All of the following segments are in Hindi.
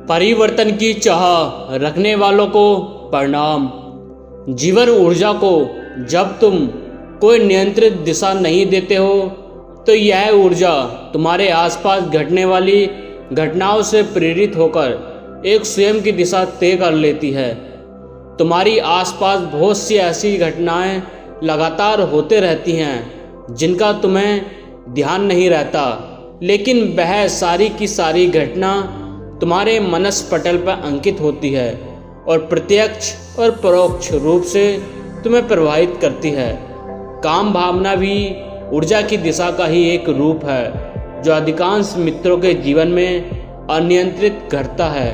परिवर्तन की चाह रखने वालों को प्रणाम। जीवन ऊर्जा को जब तुम कोई नियंत्रित दिशा नहीं देते हो तो यह ऊर्जा तुम्हारे आसपास घटने वाली घटनाओं से प्रेरित होकर एक स्वयं की दिशा तय कर लेती है। तुम्हारी आसपास बहुत सी ऐसी घटनाएं लगातार होते रहती हैं जिनका तुम्हें ध्यान नहीं रहता, लेकिन वह सारी की सारी घटना तुम्हारे मनस पटल पर अंकित होती है और प्रत्यक्ष और परोक्ष रूप से तुम्हें प्रभावित करती है। काम भावना भी ऊर्जा की दिशा का ही एक रूप है जो अधिकांश मित्रों के जीवन में अनियंत्रित घटता है।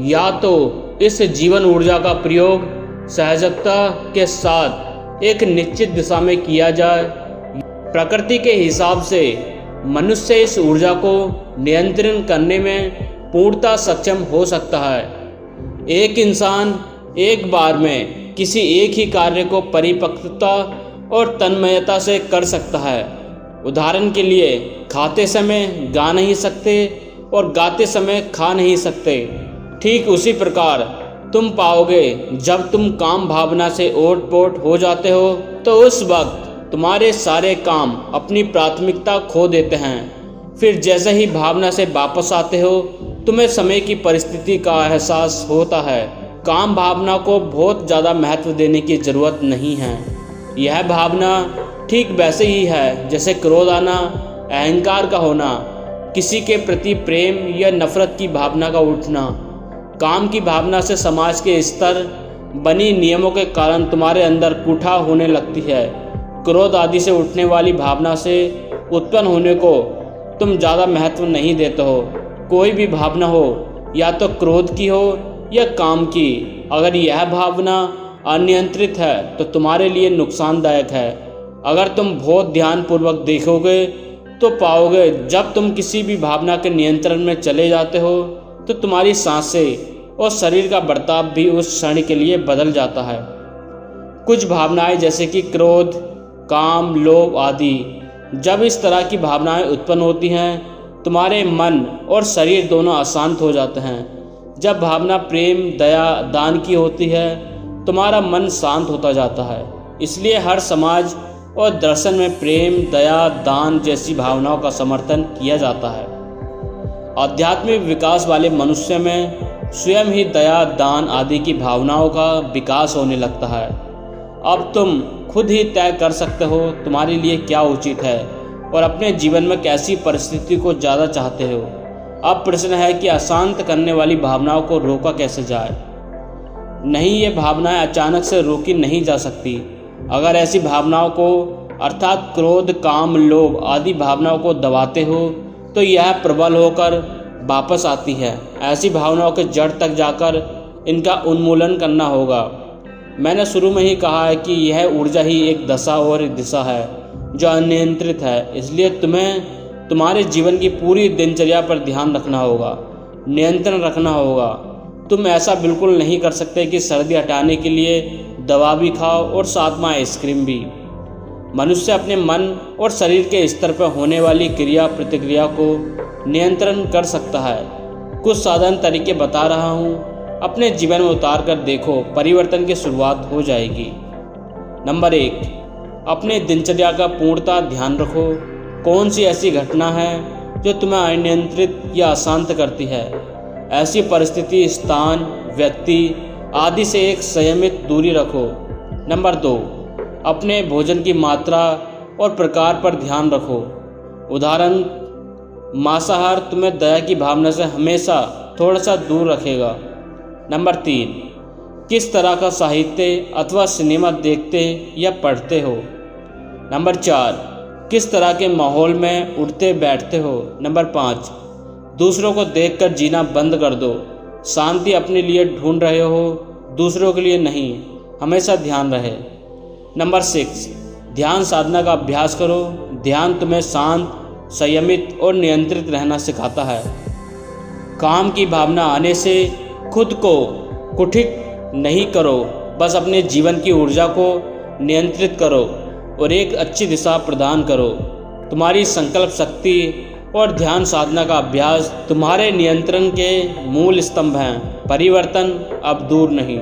या तो इस जीवन ऊर्जा का प्रयोग सहजता के साथ एक निश्चित दिशा में किया जाए। प्रकृति के हिसाब से मनुष्य इस ऊर्जा को नियंत्रण करने में पूर्णतः सक्षम हो सकता है। एक इंसान एक बार में किसी एक ही कार्य को परिपक्वता और तन्मयता से कर सकता है। उदाहरण के लिए, खाते समय गा नहीं सकते और गाते समय खा नहीं सकते। ठीक उसी प्रकार तुम पाओगे जब तुम काम भावना से ओट-पोट हो जाते हो तो उस वक्त तुम्हारे सारे काम अपनी प्राथमिकता खो देते हैं। फिर जैसे ही भावना से वापस आते हो तुम्हें समय की परिस्थिति का एहसास होता है। काम भावना को बहुत ज़्यादा महत्व देने की ज़रूरत नहीं है। यह भावना ठीक वैसे ही है जैसे क्रोध आना, अहंकार का होना, किसी के प्रति प्रेम या नफरत की भावना का उठना। काम की भावना से समाज के स्तर बनी नियमों के कारण तुम्हारे अंदर कूठा होने लगती है। क्रोध आदि से उठने वाली भावना से उत्पन्न होने को तुम ज़्यादा महत्व नहीं देते हो। कोई भी भावना हो, या तो क्रोध की हो या काम की, अगर यह भावना अनियंत्रित है तो तुम्हारे लिए नुकसानदायक है। अगर तुम बहुत ध्यानपूर्वक देखोगे तो पाओगे जब तुम किसी भी भावना के नियंत्रण में चले जाते हो तो तुम्हारी सांसें और शरीर का बर्ताव भी उस क्षण के लिए बदल जाता है। कुछ भावनाएं जैसे कि क्रोध, काम, लोभ आदि, जब इस तरह की भावनाएं उत्पन्न होती हैं तुम्हारे मन और शरीर दोनों अशांत हो जाते हैं। जब भावना प्रेम, दया, दान की होती है तुम्हारा मन शांत होता जाता है। इसलिए हर समाज और दर्शन में प्रेम, दया, दान जैसी भावनाओं का समर्थन किया जाता है। आध्यात्मिक विकास वाले मनुष्य में स्वयं ही दया, दान आदि की भावनाओं का विकास होने लगता है। अब तुम खुद ही तय कर सकते हो तुम्हारे लिए क्या उचित है और अपने जीवन में कैसी परिस्थिति को ज़्यादा चाहते हो। अब प्रश्न है कि अशांत करने वाली भावनाओं को रोका कैसे जाए। नहीं, ये भावनाएं अचानक से रोकी नहीं जा सकती। अगर ऐसी भावनाओं को अर्थात क्रोध, काम, लोभ आदि भावनाओं को दबाते हो तो यह प्रबल होकर वापस आती है। ऐसी भावनाओं के जड़ तक जाकर इनका उन्मूलन करना होगा। मैंने शुरू में ही कहा है कि यह ऊर्जा ही एक दशा और एक दिशा है जो अनियंत्रित है। इसलिए तुम्हें तुम्हारे जीवन की पूरी दिनचर्या पर ध्यान रखना होगा, नियंत्रण रखना होगा। तुम ऐसा बिल्कुल नहीं कर सकते कि सर्दी हटाने के लिए दवा भी खाओ और साथ में आइसक्रीम भी। मनुष्य अपने मन और शरीर के स्तर पर होने वाली क्रिया प्रतिक्रिया को नियंत्रण कर सकता है। कुछ साधारण तरीके बता रहा हूँ, अपने जीवन में उतार कर देखो, परिवर्तन की शुरुआत हो जाएगी। नंबर 1, अपने दिनचर्या का पूर्णतः ध्यान रखो। कौन सी ऐसी घटना है जो तुम्हें अनियंत्रित या अशांत करती है। ऐसी परिस्थिति, स्थान, व्यक्ति आदि से एक संयमित दूरी रखो। नंबर 2, अपने भोजन की मात्रा और प्रकार पर ध्यान रखो। उदाहरण, मांसाहार तुम्हें दया की भावना से हमेशा थोड़ा सा दूर रखेगा। नंबर 3, किस तरह का साहित्य अथवा सिनेमा देखते या पढ़ते हो। नंबर 4, किस तरह के माहौल में उठते बैठते हो। नंबर 5, दूसरों को देखकर जीना बंद कर दो। शांति अपने लिए ढूंढ रहे हो, दूसरों के लिए नहीं। हमेशा ध्यान रहे। नंबर 6, ध्यान साधना का अभ्यास करो। ध्यान तुम्हें शांत, संयमित और नियंत्रित रहना सिखाता है। काम की भावना आने से खुद को कुठित नहीं करो, बस अपने जीवन की ऊर्जा को नियंत्रित करो और एक अच्छी दिशा प्रदान करो। तुम्हारी संकल्प शक्ति और ध्यान साधना का अभ्यास तुम्हारे नियंत्रण के मूल स्तंभ हैं। परिवर्तन अब दूर नहीं।